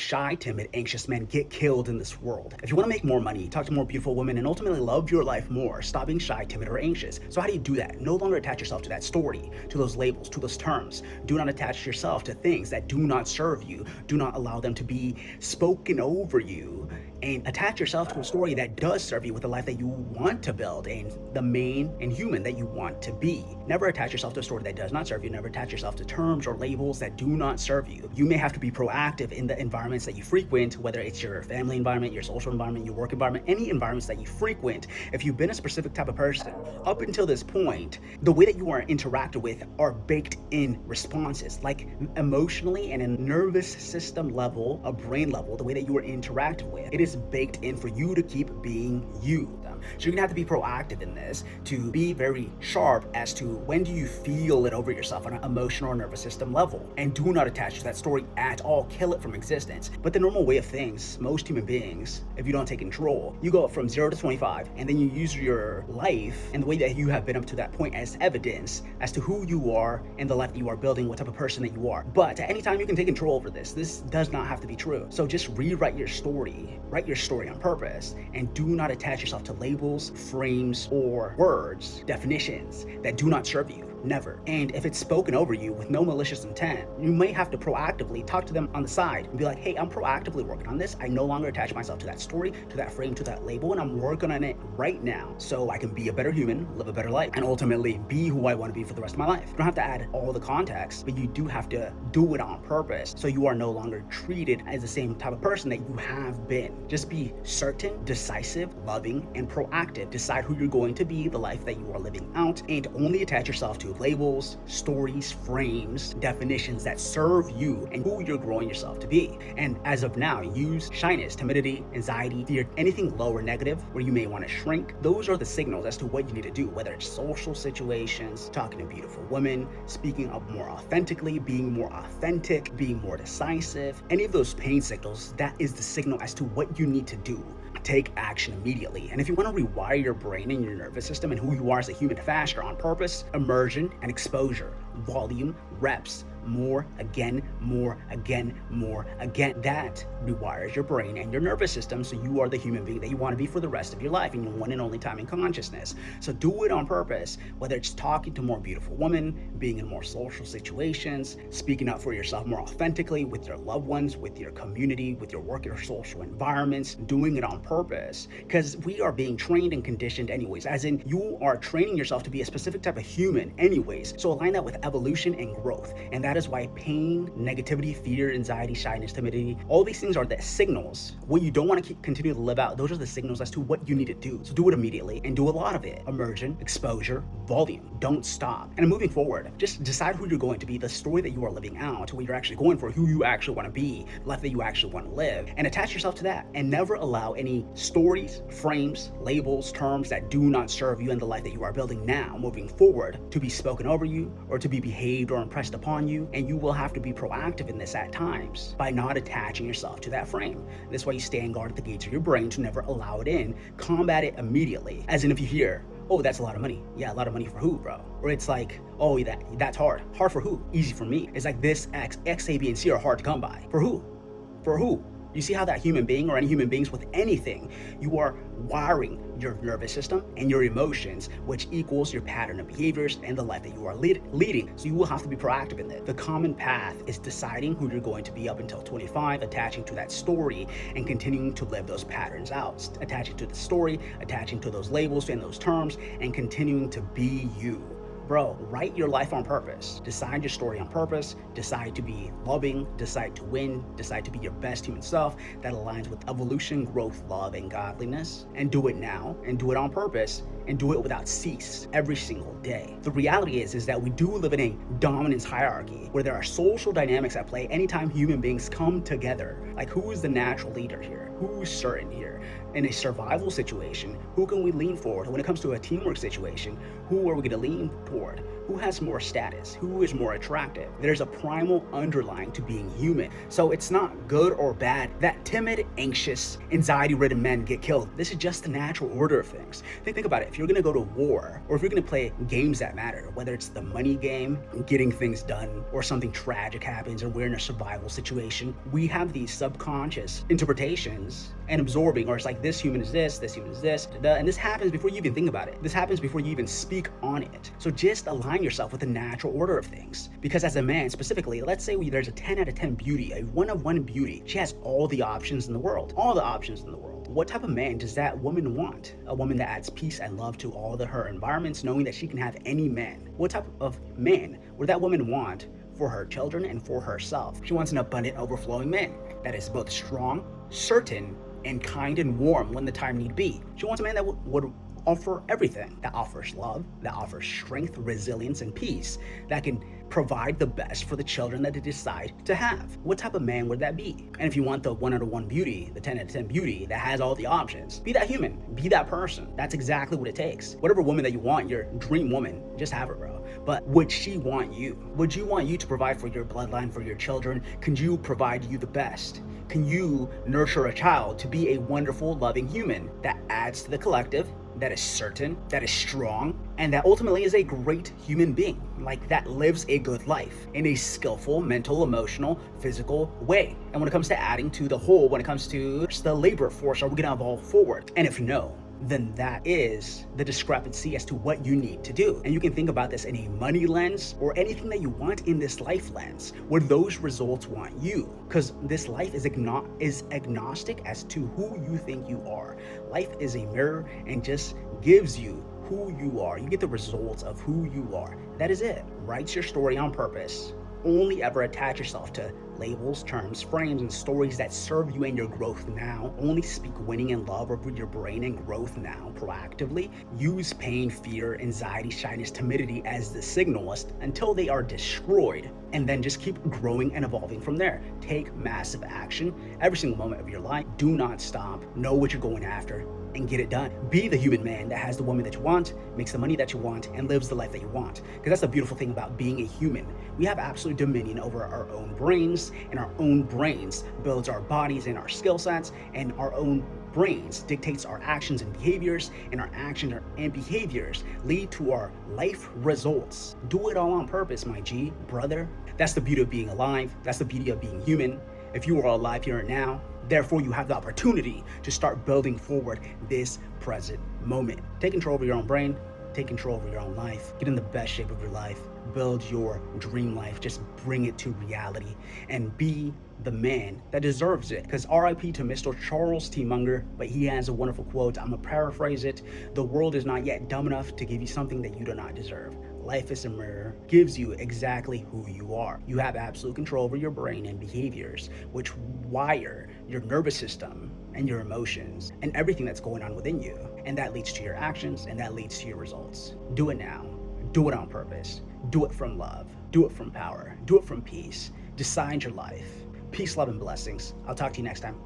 shy, timid, anxious men get killed in this world. If you want to make more money, talk to more beautiful women, and ultimately love your life more, stop being shy, timid, or anxious. So how do you do that? No longer attach yourself to that story, to those labels, to those terms. Do not attach yourself to things that do not serve you. Do not allow them to be spoken over you, and attach yourself to a story that does serve you with the life that you want to build and the main and human that you want to be. Never attach yourself to a story that does not serve you. Never attach yourself to terms or labels that do not serve you. You may have to be proactive in the environments that you frequent, whether it's your family environment, your social environment, your work environment, any environments that you frequent. If you've been a specific type of person up until this point, the way that you are interacted with are baked in responses, like emotionally and a nervous system level, a brain level, the way that you are interacted with. It is baked in for you to keep being you. So you're gonna have to be proactive in this, to be very sharp as to when do you feel it over yourself on an emotional or nervous system level, and do not attach to that story at all. Kill it from existence. But the normal way of things, most human beings, if you don't take control, you go from 0 to 25, and then you use your life and the way that you have been up to that point as evidence as to who you are and the life that you are building, what type of person that you are. But at any time you can take control over this. This does not have to be true. So just rewrite your story, write your story on purpose, and do not attach yourself to labels, frames, or words, definitions that do not serve you. Never. And if it's spoken over you with no malicious intent, you may have to proactively talk to them on the side and be like, hey, I'm proactively working on this. I no longer attach myself to that story, to that frame, to that label, and I'm working on it right now so I can be a better human, live a better life, and ultimately be who I want to be for the rest of my life. You don't have to add all the context, but you do have to do it on purpose so you are no longer treated as the same type of person that you have been. Just be certain, decisive, loving, and proactive. Decide who you're going to be, the life that you are living out, and only attach yourself to labels, stories, frames, definitions that serve you and who you're growing yourself to be. And as of now, use shyness, timidity, anxiety, fear, anything low or negative where you may want to shrink. Those are the signals as to what you need to do, whether it's social situations, talking to beautiful women, speaking up more authentically, being more authentic, being more decisive. Any of those pain signals, that is the signal as to what you need to do. Take action immediately. And if you want to rewire your brain and your nervous system and who you are as a human faster, on purpose, immersion and exposure, volume, reps, more again, more again, more again. That rewires your brain and your nervous system so you are the human being that you want to be for the rest of your life in your one and only time in consciousness. So do it on purpose, whether it's talking to more beautiful women, being in more social situations, speaking up for yourself more authentically with your loved ones, with your community, with your work, your social environments, doing it on purpose. Because we are being trained and conditioned anyways, as in you are training yourself to be a specific type of human anyways. So align that with evolution and growth. And that is why pain, negativity, fear, anxiety, shyness, timidity, all these things are the signals. What you don't want to continue to live out, those are the signals as to what you need to do. So do it immediately and do a lot of it. Immersion, exposure, volume. Don't stop. And moving forward, just decide who you're going to be, the story that you are living out, what you're actually going for, who you actually want to be, the life that you actually want to live, and attach yourself to that. And never allow any stories, frames, labels, terms that do not serve you and the life that you are building now, moving forward, to be spoken over you or to be behaved or impressed upon you. And you will have to be proactive in this at times by not attaching yourself to that frame. That's why you stand guard at the gates of your brain to never allow it in. Combat it immediately. As in, if you hear, oh, that's a lot of money. Yeah, a lot of money for who, bro? Or it's like, oh, that's hard. Hard for who? Easy for me. It's like this X, A, B, and C are hard to come by. For who? For who? You see how that human being or any human beings with anything, you are wiring your nervous system and your emotions, which equals your pattern of behaviors and the life that you are leading. So you will have to be proactive in it. The common path is deciding who you're going to be up until 25, attaching to that story and continuing to live those patterns out, attaching to the story, attaching to those labels and those terms, and continuing to be you. Bro, write your life on purpose. Decide your story on purpose. Decide to be loving. Decide to win. Decide to be your best human self that aligns with evolution, growth, love, and godliness. And do it now, and do it on purpose, and do it without cease every single day. The reality is that we do live in a dominance hierarchy where there are social dynamics at play anytime human beings come together. Like, who is the natural leader here? Who's certain here? In a survival situation, who can we lean forward? When it comes to a teamwork situation, who are we going to lean toward? Who has more status? Who is more attractive? There's a primal underlying to being human. So it's not good or bad that timid, anxious, anxiety-ridden men get killed. This is just the natural order of things. Think about it. If you're gonna go to war, or if you're gonna play games that matter, whether it's the money game, getting things done, or something tragic happens, or we're in a survival situation, we have these subconscious interpretations and absorbing, or it's like this human is this human is this, and this happens before you even think about it. This happens before you even speak on it. So just align yourself with the natural order of things. Because as a man specifically, let's say there's a 10 out of 10 beauty, a 1 of 1 beauty. She has all the options in the world, all the options in the world. What type of man does that woman want? A woman that adds peace and love to all her environments, knowing that she can have any man. What type of man would that woman want for her children and for herself? She wants an abundant, overflowing man that is both strong, certain, and kind and warm when the time need be. She wants a man that would offer everything, that offers love, that offers strength, resilience, and peace, that can provide the best for the children that they decide to have. What type of man would that be? And if you want the 1 out of 1 beauty, the 10 out of 10 beauty that has all the options, be that human, be that person. That's exactly what it takes. Whatever woman that you want, your dream woman, just have her, bro. But would she want you? Would you want you to provide for your bloodline, for your children? Can you provide you the best? Can you nurture a child to be a wonderful, loving human that adds to the collective, that is certain, that is strong, and that ultimately is a great human being, like that lives a good life in a skillful, mental, emotional, physical way? And when it comes to adding to the whole, when it comes to the labor force, are we gonna evolve forward? And if no, then that is the discrepancy as to what you need to do. And you can think about this in a money lens or anything that you want in this life lens. Would those results want you? Because this life is agnostic as to who you think you are. Life is a mirror and just gives you who you are. You get the results of who you are. That is it. Write your story on purpose. Only ever attach yourself to labels, terms, frames, and stories that serve you and your growth now. Only speak winning and love over your brain and growth now proactively. Use pain, fear, anxiety, shyness, timidity as the signalist until they are destroyed, and then just keep growing and evolving from there. Take massive action every single moment of your life. Do not stop. Know what you're going after and get it done. Be the human man that has the woman that you want, makes the money that you want, and lives the life that you want. Because that's the beautiful thing about being a human. We have absolute dominion over our own brains, and our own brains builds our bodies and our skill sets, and our own brains dictates our actions and behaviors, and our actions and behaviors lead to our life results. Do it all on purpose, my G, brother. That's the beauty of being alive. That's the beauty of being human. If you are alive here and now, therefore you have the opportunity to start building forward this present moment. Take control over your own brain, take control over your own life, get in the best shape of your life, build your dream life, just bring it to reality, and be the man that deserves it. Because RIP to Mr. Charles T. Munger, but he has a wonderful quote. I'm gonna paraphrase it. The world is not yet dumb enough to give you something that you do not deserve. Life is a mirror, gives you exactly who you are. You have absolute control over your brain and behaviors, which wire your nervous system and your emotions and everything that's going on within you. And that leads to your actions, and that leads to your results. Do it now. Do it on purpose. Do it from love. Do it from power. Do it from peace. Decide your life. Peace, love, and blessings. I'll talk to you next time.